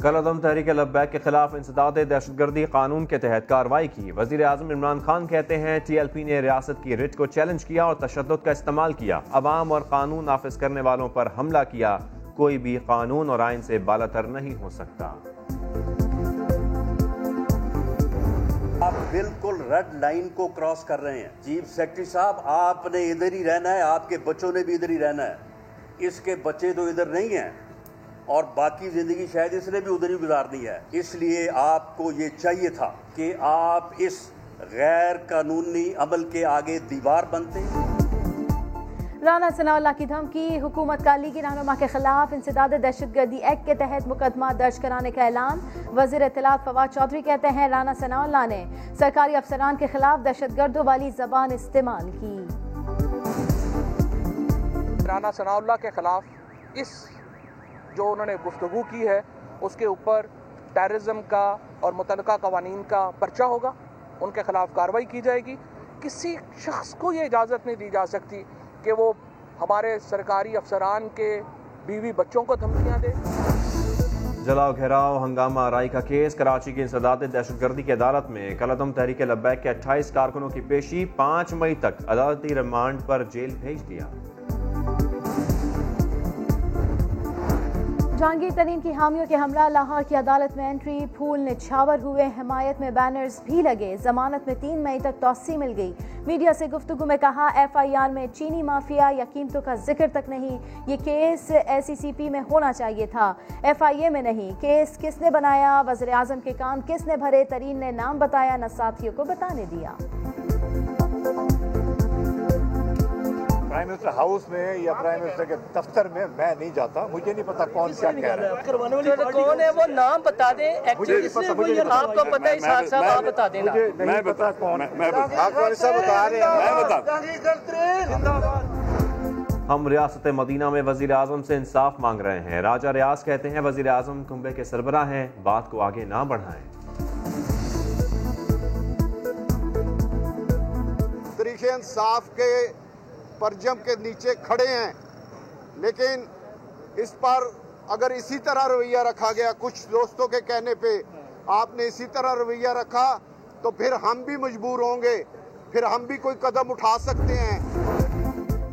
کالعدم تحریک لبیک کے خلاف انسداد دہشت گردی قانون کے تحت کارروائی کی۔ وزیر اعظم عمران خان کہتے ہیں ٹی ایل پی نے ریاست کی رٹ کو چیلنج کیا اور تشدد کا استعمال کیا، عوام اور قانون نافذ کرنے والوں پر حملہ کیا۔ کوئی بھی قانون اور آئین سے بالاتر نہیں ہو سکتا۔ آپ بالکل ریڈ لائن کو کراس کر رہے ہیں۔ چیف سیکرٹری صاحب، آپ نے ادھر ہی رہنا ہے، آپ کے بچوں نے بھی ادھر ہی رہنا ہے۔ اس کے بچے تو ادھر نہیں ہیں اور باقی زندگی شاید اس نے بھی ادھر ہی گزارنی ہے۔ اس لیے آپ کو یہ چاہیے تھا کہ آپ اس غیر قانونی عمل کے آگے دیوار بنتے۔ رانا ثناء اللہ کی دھمکی، حکومت کا لیگی رہنما کے خلاف انسداد دہشت گردی ایکٹ کے تحت مقدمہ درج کرانے کا اعلان۔ وزیر اطلاعات فواد چودھری کہتے ہیں رانا ثناء اللہ نے سرکاری افسران کے خلاف دہشت گردوں والی زبان استعمال کی۔ رانا ثناء اللہ کے خلاف اس جو انہوں نے گفتگو کی ہے اس کے اوپر ٹیررزم کا اور متعلقہ قوانین کا پرچہ ہوگا، ان کے خلاف کارروائی کی جائے گی۔ کسی شخص کو یہ اجازت نہیں دی جا سکتی کہ وہ ہمارے سرکاری افسران کے بیوی بچوں کو دھمکیاں دے۔ جلاؤ گھیراؤ ہنگامہ آرائی کا کیس، کراچی کی انسداد دہشت گردی کی عدالت میں کالعدم تحریک لبیک کے 28 کارکنوں کی پیشی، 5 مئی تک عدالتی ریمانڈ پر جیل بھیج دیا۔ جہانگیر ترین کی حامیوں کے ہمراہ لاہور کی عدالت میں انٹری، پھول نچھاور ہوئے، حمایت میں بینرز بھی لگے، ضمانت میں 3 مئی تک توسیع مل گئی۔ میڈیا سے گفتگو میں کہا ایف آئی آر میں چینی مافیا یا قیمتوں کا ذکر تک نہیں، یہ کیس ایس سی سی پی میں ہونا چاہیے تھا، ایف آئی اے میں نہیں۔ کیس کس نے بنایا، وزیر اعظم کے کان کس نے بھرے، ترین نے نام بتایا نہ ساتھیوں کو بتانے دیا۔ پرائم منسٹر ہاؤس میں یا پرائم منسٹر کے دفتر میں میں نہیں جاتا، مجھے نہیں پتا کون کیا کہہ رہا ہے۔ کون ہے وہ نام بتا دیں، آپ کو پتہ ہے صاحب آپ بتا دینا۔ میں بتا کون ہے، آپ سب بتا رہے ہیں، میں بتا۔ ہم ریاست مدینہ میں وزیر اعظم سے انصاف مانگ رہے ہیں، راجہ ریاض کہتے ہیں وزیر اعظم کنبے کے سربراہ ہیں، بات کو آگے نہ بڑھائیں۔ طریق انصاف کے پرجم کے نیچے کھڑے ہیں، لیکن اس پر اگر اسی طرح رویہ رکھا گیا، کچھ دوستوں کے کہنے پہ آپ نے اسی طرح رویہ رکھا تو پھر ہم بھی مجبور ہوں گے، پھر ہم بھی کوئی قدم اٹھا سکتے ہیں۔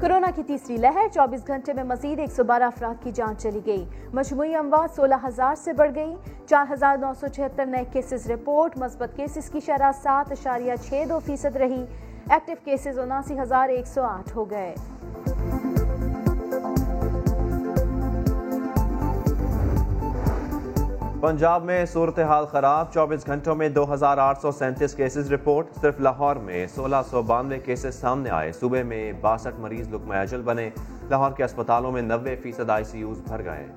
کورونا کی تیسری لہر، 24 گھنٹے میں مزید 112 افراد کی جان چلی گئی، مجموعی اموات 16,000 سے بڑھ گئی، 4,976 نئے کیسز رپورٹ، مثبت کیسز کی شرح 7.62% رہی، ایکٹیو کیسز 79,108 ہو گئے۔ پنجاب میں صورتحال خراب، 24 گھنٹوں میں 2,837 کیسز رپورٹ، صرف لاہور میں 1,692 کیسز سامنے آئے، صوبے میں 62 مریض لقمہ اجل بنے، لاہور کے اسپتالوں میں 90% آئی سی یوز بھر گئے۔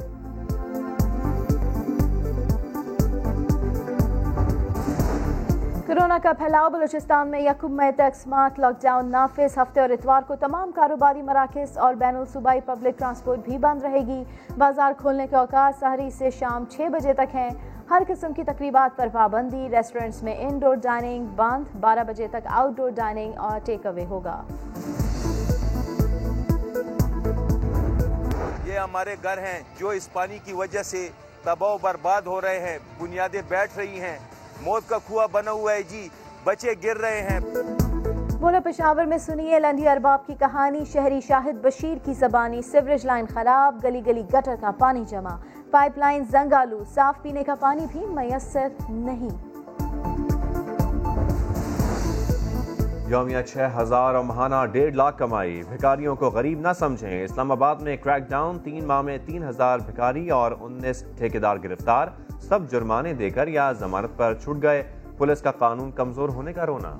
کورونا کا پھیلاؤ، بلوچستان میں 1 مئی تک سمارٹ لاک ڈاؤن نافذ، ہفتے اور اتوار کو تمام کاروباری مراکز اور بین الصوبائی پبلک ٹرانسپورٹ بھی بند رہے گی، بازار کھولنے کے اوقات سحری سے شام 6 بجے تک ہیں، ہر قسم کی تقریبات پر پابندی، ریسٹورنٹس میں انڈور ڈائننگ بند، 12 بجے تک آؤٹ ڈور ڈائننگ اور ٹیک اوے ہوگا۔ یہ ہمارے گھر ہیں جو اس پانی کی وجہ سے تباہ و برباد ہو رہے ہیں، بنیادیں بیٹھ رہی ہیں، موت کا کنواں بنا ہوا ہے جی، بچے گر رہے ہیں۔ بولو پشاور میں سنیے لندھی ارباب کی کہانی، شہری شاہد بشیر کی زبانی، سیوریج لائن خراب، گلی گلی گٹر کا پانی جمع، پائپ لائن زنگ آلو، صاف پینے کا پانی بھی میسر نہیں۔ یومیہ 6,000 اور ماہانہ 1.5 لاکھ کمائی، بھکاریوں کو غریب نہ سمجھیں، اسلام آباد میں کریک ڈاؤن، 3 ماہ میں 3,000 بھکاری اور 19 ٹھیکیدار گرفتار، سب جرمانے دے کر یا ضمانت پر چھوٹ گئے، پولیس کا قانون کمزور ہونے کا رونا۔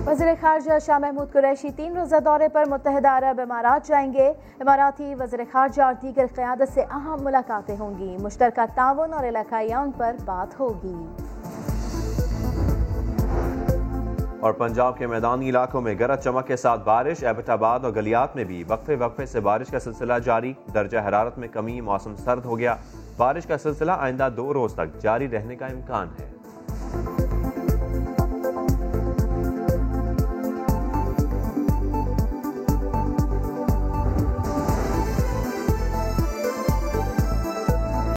وزیر خارجہ شاہ محمود قریشی 3 روزہ دورے پر متحدہ عرب امارات جائیں گے، اماراتی وزیر خارجہ اور دیگر قیادت سے اہم ملاقاتیں ہوں گی، مشترکہ تعاون اور علاقائی امن پر بات ہوگی۔ اور پنجاب کے میدانی علاقوں میں گرج چمک کے ساتھ بارش، ایبٹ آباد اور گلیات میں بھی وقفے سے بارش کا سلسلہ جاری، درجہ حرارت میں کمی، موسم سرد ہو گیا، بارش کا سلسلہ آئندہ 2 روز تک جاری رہنے کا امکان ہے۔